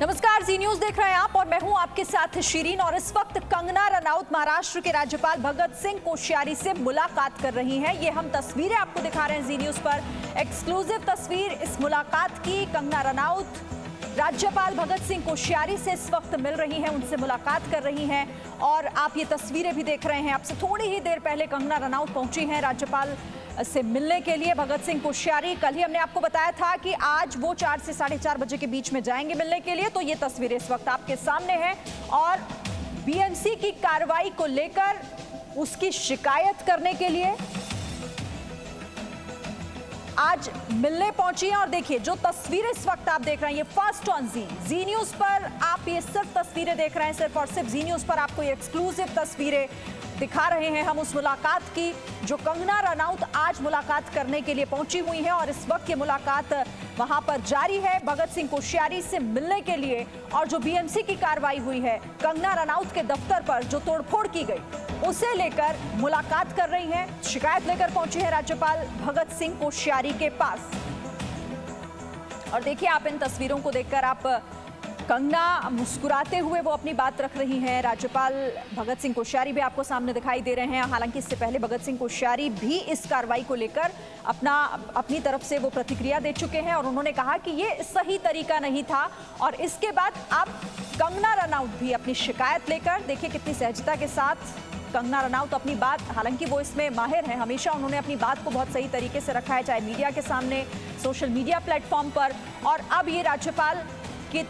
नमस्कार, जी न्यूज देख रहे हैं आप और मैं हूं आपके साथ शिरीन। और इस वक्त कंगना रनौत महाराष्ट्र के राज्यपाल भगत सिंह कोश्यारी से मुलाकात कर रही हैं। ये हम तस्वीरें आपको दिखा रहे हैं जी न्यूज पर, एक्सक्लूसिव तस्वीर इस मुलाकात की। कंगना रनौत राज्यपाल भगत सिंह कोश्यारी से इस वक्त मिल रही हैं, उनसे मुलाकात कर रही हैं और आप ये तस्वीरें भी देख रहे हैं। आपसे थोड़ी ही देर पहले कंगना रनौत पहुंची हैं राज्यपाल से मिलने के लिए भगत सिंह कोश्यारी। कल ही हमने आपको बताया था कि आज वो 4 से 4:30 बजे के बीच में जाएंगे मिलने के लिए। तो ये तस्वीरें इस वक्त आपके सामने हैं और बीएमसी की कार्रवाई को लेकर उसकी शिकायत करने के लिए आज मिलने पहुंची हैं। और देखिए जो तस्वीरें इस वक्त आप देख रहे हैं, ये फर्स्ट ऑन जी न्यूज पर आप ये सिर्फ तस्वीरें देख रहे हैं, सिर्फ और सिर्फ जी न्यूज पर आपको ये एक्सक्लूसिव तस्वीरें दिखा रहे हैं हम उस मुलाकात की जो कंगना रनौत आज मुलाकात करने के लिए पहुंची हुई है। और इस वक्त ये मुलाकात वहां पर जारी है भगत सिंह कोश्यारी से मिलने के लिए। और जो बीएमसी की कार्रवाई हुई है कंगना रनौत के दफ्तर पर, जो तोड़फोड़ की गई, उसे लेकर मुलाकात कर रही हैं, शिकायत लेकर पहुंची है राज्यपाल भगत सिंह कोश्यारी के पास। और देखिए आप इन तस्वीरों को देखकर आप कंगना मुस्कुराते हुए वो अपनी बात रख रही हैं। राज्यपाल भगत सिंह कोश्यारी भी आपको सामने दिखाई दे रहे हैं। हालांकि इससे पहले भगत सिंह कोश्यारी भी इस कार्रवाई को लेकर अपनी तरफ से वो प्रतिक्रिया दे चुके हैं और उन्होंने कहा कि ये सही तरीका नहीं था। और इसके बाद अब कंगना रनौत भी अपनी शिकायत लेकर, देखिए कितनी सहजता के साथ कंगना रनौत अपनी बात, हालांकि वो इसमें माहिर हैं, हमेशा उन्होंने अपनी बात को बहुत सही तरीके से रखा है, चाहे मीडिया के सामने, सोशल मीडिया प्लेटफॉर्म पर। और अब ये राज्यपाल की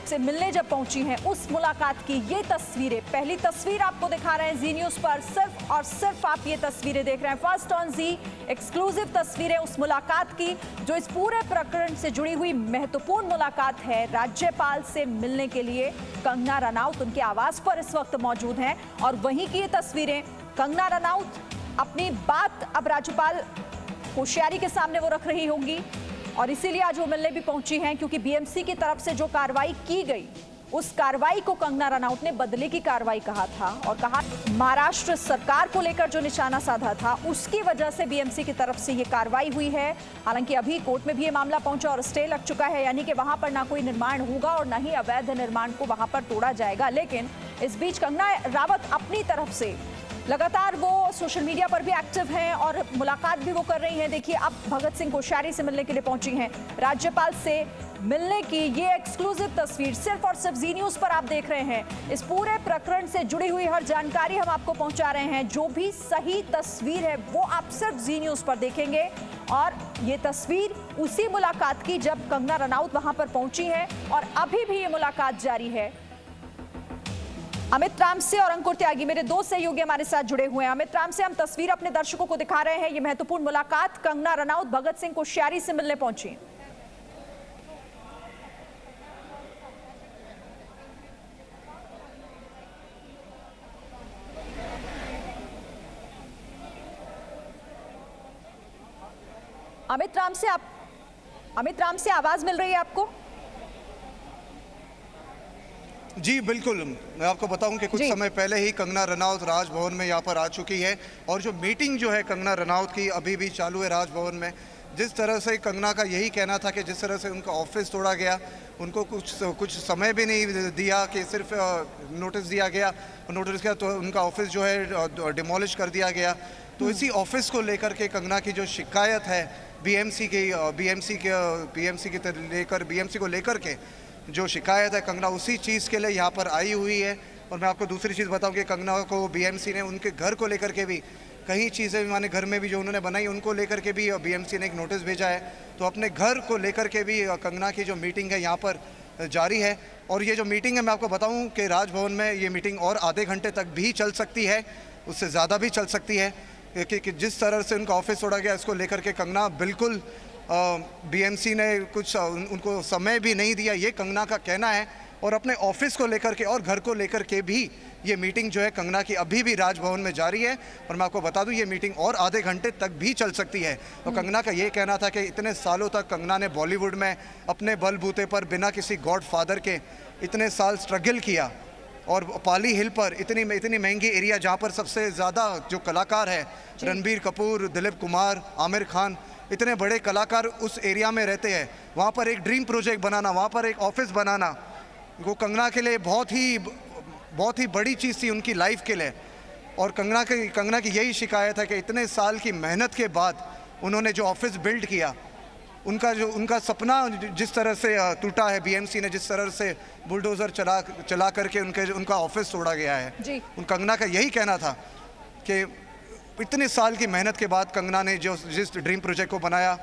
से मिलने जब पहुंची हैं, उस मुलाकात की ये तस्वीरें, पहली तस्वीर आपको दिखा रहे हैं जी न्यूज पर। सिर्फ और सिर्फ आप ये तस्वीरें देख रहे हैं, फर्स्ट ऑन जी, एक्सक्लूसिव तस्वीरें उस मुलाकात की जो इस पूरे प्रकरण से जुड़ी हुई महत्वपूर्ण मुलाकात है। राज्यपाल से मिलने के लिए कंगना रनौत उनके आवास पर इस वक्त मौजूद हैं और वहीं की ये तस्वीरें, कंगना रनौत अपनी बात अब राज्यपाल कोश्यारी के सामने वो रख रही होंगी। और इसीलिए आज वो मिलने भी पहुंची हैं क्योंकि बीएमसी की तरफ से जो कार्रवाई की गई, उस कार्रवाई को कंगना रनौत ने बदले की कार्रवाई कहा था और कहा महाराष्ट्र सरकार को लेकर जो निशाना साधा था उसकी वजह से बीएमसी की तरफ से ये कार्रवाई हुई है। हालांकि अभी कोर्ट में भी ये मामला पहुंचा और स्टे लग चुका है, यानी कि वहां पर ना कोई निर्माण होगा और ना ही अवैध निर्माण को वहां पर तोड़ा जाएगा। लेकिन इस बीच कंगना रनौत अपनी तरफ से लगातार वो सोशल मीडिया पर भी एक्टिव हैं और मुलाकात भी वो कर रही हैं। देखिए अब भगत सिंह कोश्यारी से मिलने के लिए पहुंची हैं, राज्यपाल से मिलने की ये एक्सक्लूसिव तस्वीर सिर्फ और सिर्फ जी न्यूज पर आप देख रहे हैं। इस पूरे प्रकरण से जुड़ी हुई हर जानकारी हम आपको पहुंचा रहे हैं। जो भी सही तस्वीर है वो आप सिर्फ जी न्यूज पर देखेंगे। और ये तस्वीर उसी मुलाकात की जब कंगना रनौत वहां पर पहुंची है और अभी भी ये मुलाकात जारी है। अमित राम से और अंकुर त्यागी मेरे दो सहयोगी हमारे साथ जुड़े हुए हैं। अमित राम से हम तस्वीर अपने दर्शकों को दिखा रहे हैं, ये महत्वपूर्ण मुलाकात कंगना रनौत भगत सिंह कोश्यारी से मिलने पहुंची। अमित राम से आवाज मिल रही है आपको? जी बिल्कुल, मैं आपको बताऊं कि कुछ समय पहले ही कंगना रनौत राजभवन में यहाँ पर आ चुकी है और जो मीटिंग जो है कंगना रनौत की अभी भी चालू है राजभवन में। जिस तरह से कंगना का यही कहना था कि जिस तरह से उनका ऑफिस तोड़ा गया, उनको कुछ समय भी नहीं दिया कि सिर्फ नोटिस दिया गया, नोटिस किया तो उनका ऑफिस जो है डिमोलिश कर दिया गया। तो इसी ऑफिस को लेकर के कंगना की जो शिकायत है बीएमसी को लेकर के जो शिकायत है, कंगना उसी चीज़ के लिए यहाँ पर आई हुई है। और मैं आपको दूसरी चीज़ बताऊं कि कंगना को बीएमसी ने उनके घर को लेकर के भी कई चीज़ें, माने घर में भी जो उन्होंने बनाई उनको लेकर के भी बीएमसी ने एक नोटिस भेजा है। तो अपने घर को लेकर के भी कंगना की जो मीटिंग है यहाँ पर जारी है। और ये जो मीटिंग है मैं आपको बताऊँ कि राजभवन में ये मीटिंग और आधे घंटे तक भी चल सकती है, उससे ज़्यादा भी चल सकती है कि जिस तरह से उनका ऑफिस तोड़ा गया इसको लेकर के कंगना बिल्कुल बीएमसी ने कुछ उनको समय भी नहीं दिया, ये कंगना का कहना है। और अपने ऑफिस को लेकर के और घर को लेकर के भी ये मीटिंग जो है कंगना की अभी भी राजभवन में जारी है। और मैं आपको बता दूं ये मीटिंग और आधे घंटे तक भी चल सकती है। तो कंगना का ये कहना था कि इतने सालों तक कंगना ने बॉलीवुड में अपने बलबूते पर बिना किसी गॉडफादर के इतने साल स्ट्रगल किया और पाली हिल पर इतनी महंगी एरिया जहाँ पर सबसे ज़्यादा जो कलाकार है, रणबीर कपूर, दिलीप कुमार, आमिर खान, इतने बड़े कलाकार उस एरिया में रहते हैं, वहाँ पर एक ड्रीम प्रोजेक्ट बनाना, वहाँ पर एक ऑफिस बनाना, वो कंगना के लिए बहुत ही बड़ी चीज़ थी उनकी लाइफ के लिए। और कंगना की यही शिकायत है कि इतने साल की मेहनत के बाद उन्होंने जो ऑफिस बिल्ड किया, उनका सपना जिस तरह से टूटा है, बीएमसी ने जिस तरह से बुलडोज़र चला करके उनका ऑफिस तोड़ा गया है जी। कंगना का यही कहना था कि इतने साल की मेहनत के बाद कंगना ने जिस ड्रीम प्रोजेक्ट को बनाया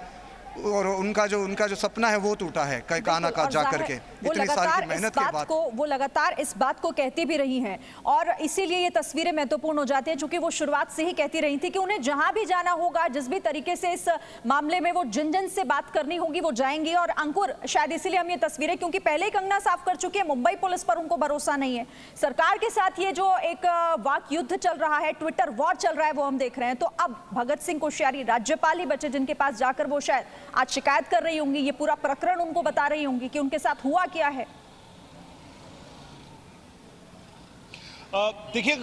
और उनका जो सपना है वो टूटा है काना का जा करके इतनी साल की मेहनत के बाद। वो लगातार इस बात को कहती भी रही हैं और इसीलिए ये तस्वीरें महत्वपूर्ण हो जाती हैं, क्योंकि वो शुरुआत से ही कहती रही थी कि उन्हें जहां भी जाना होगा, जिस भी तरीके से इस मामले में वो जिन से बात करनी होगी वो जाएंगी। और अंकुर, शायद इसीलिए हम ये तस्वीरें, क्योंकि पहले ही कंगना साफ कर चुकी है, मुंबई पुलिस पर उनको भरोसा नहीं है, सरकार के साथ ये जो एक वाक युद्ध चल रहा है, ट्विटर वॉर चल रहा है, वो हम देख रहे हैं। तो अब भगत सिंह कोश्यारी राज्यपाल ही बचे जिनके पास जाकर वो शायद आज शिकायत कर रही होंगी, ये पूरा प्रकरण उनको बता रही होंगी कि उनके साथ हुआ क्या है। देखिए,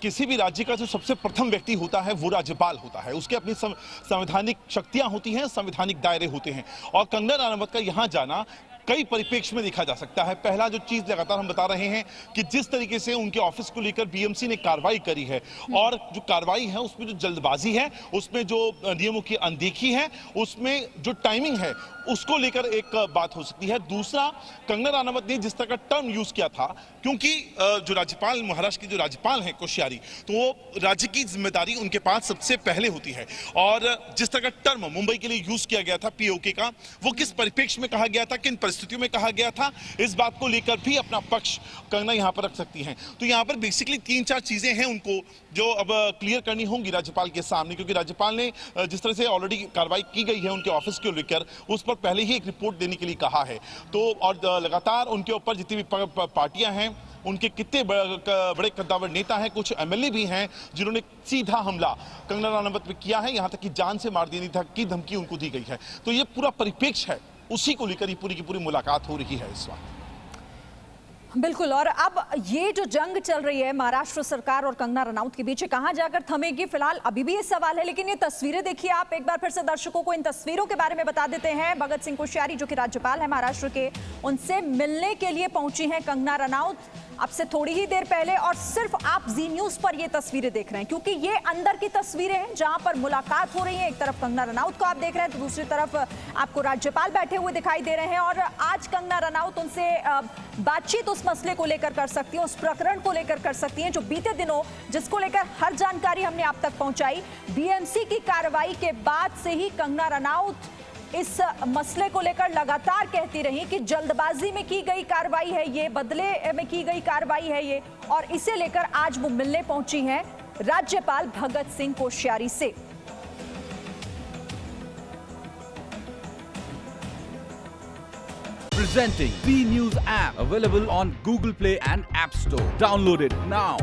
किसी भी राज्य का जो सबसे प्रथम व्यक्ति होता है वो राज्यपाल होता है। उसके अपनी संवैधानिक शक्तियां होती हैं, संवैधानिक दायरे होते हैं। और कंगना रनावत का यहां जाना कई परिप्रेक्ष्य में देखा जा सकता है। पहला जो चीज लगातार हम बता रहे हैं कि जिस तरीके से उनके ऑफिस को लेकर बीएमसी ने कार्रवाई करी है, और जो कार्रवाई है उसमें जो जल्दबाजी है, उसमें जो नियमों की अनदेखी है, उसमें जो टाइमिंग है, उसको लेकर एक बात हो सकती है। दूसरा, कंगना रनावत ने जिस तरह का टर्म यूज किया था, क्योंकि जो राज्यपाल, महाराष्ट्र की जो राज्यपाल हैं कोश्यारी, तो वो राज्य की जिम्मेदारी उनके पास सबसे पहले होती है। और जिस तरह का टर्म मुंबई के लिए यूज किया गया था पीओके का, वो किस परिप्रेक्ष्य में कहा गया था, किन परिस्थितियों में कहा गया था, इस बात को लेकर भी अपना पक्ष कंगना यहां पर रख सकती हैं। तो यहां पर बेसिकली 3-4 चीजें हैं उनको जो अब क्लियर करनी होंगी राज्यपाल के सामने, क्योंकि राज्यपाल ने जिस तरह से ऑलरेडी कार्रवाई की गई है उनके ऑफिस को लेकर, उस पर पहले ही एक रिपोर्ट देने के लिए कहा है। तो और लगातार उनके ऊपर जितनी भी पार्टियां हैं, उनके कितने बड़े कद्दावर नेता हैं, कुछ एमएलए भी हैं जिन्होंने सीधा हमला कंगना रनावत पे किया है, यहां तक कि जान से मार देने तक की धमकी उनको दी गई है। तो ये पूरा परिप्रेक्ष्य है, उसी को लेकर ही पूरी की पूरी मुलाकात हो रही है इस वक्त। बिल्कुल। और अब ये जो जंग चल रही है महाराष्ट्र सरकार और कंगना रनावत के बीच, कहां जाकर थमेगी, फिलहाल अभी भी ये सवाल है। लेकिन ये तस्वीरें देखिए आप, एक बार फिर से दर्शकों को इन तस्वीरों के बारे में बता देते हैं। भगत सिंह कोश्यारी जो कि राज्यपाल है महाराष्ट्र के, उनसे मिलने के लिए पहुंची हैं कंगना रनावत अब से थोड़ी ही देर पहले। और सिर्फ आप जी न्यूज पर ये तस्वीरें देख रहे हैं, क्योंकि ये अंदर की तस्वीरें हैं जहां पर मुलाकात हो रही है। एक तरफ कंगना रनावत को आप देख रहे हैं, तो दूसरी तरफ आपको राज्यपाल बैठे हुए दिखाई दे रहे हैं। और आज कंगना रनावत उनसे बातचीत उस मसले को लेकर कर सकती हैं, उस प्रकरण को लेकर कर सकती हैं जो बीते दिनों, जिसको लेकर हर जानकारी हमने आप तक पहुंचाई। बीएमसी की कार्रवाई के बाद से ही कंगना रनावत इस मसले को लेकर लगातार कहती रही कि जल्दबाजी में की गई कार्रवाई है ये, बदले में की गई कार्रवाई है ये, और इसे लेकर आज वो मिलने पहुंची हैं राज्यपाल भगत सिंह कोश्यारी से। Presenting V News app, available on Google Play and App Store. Download it now.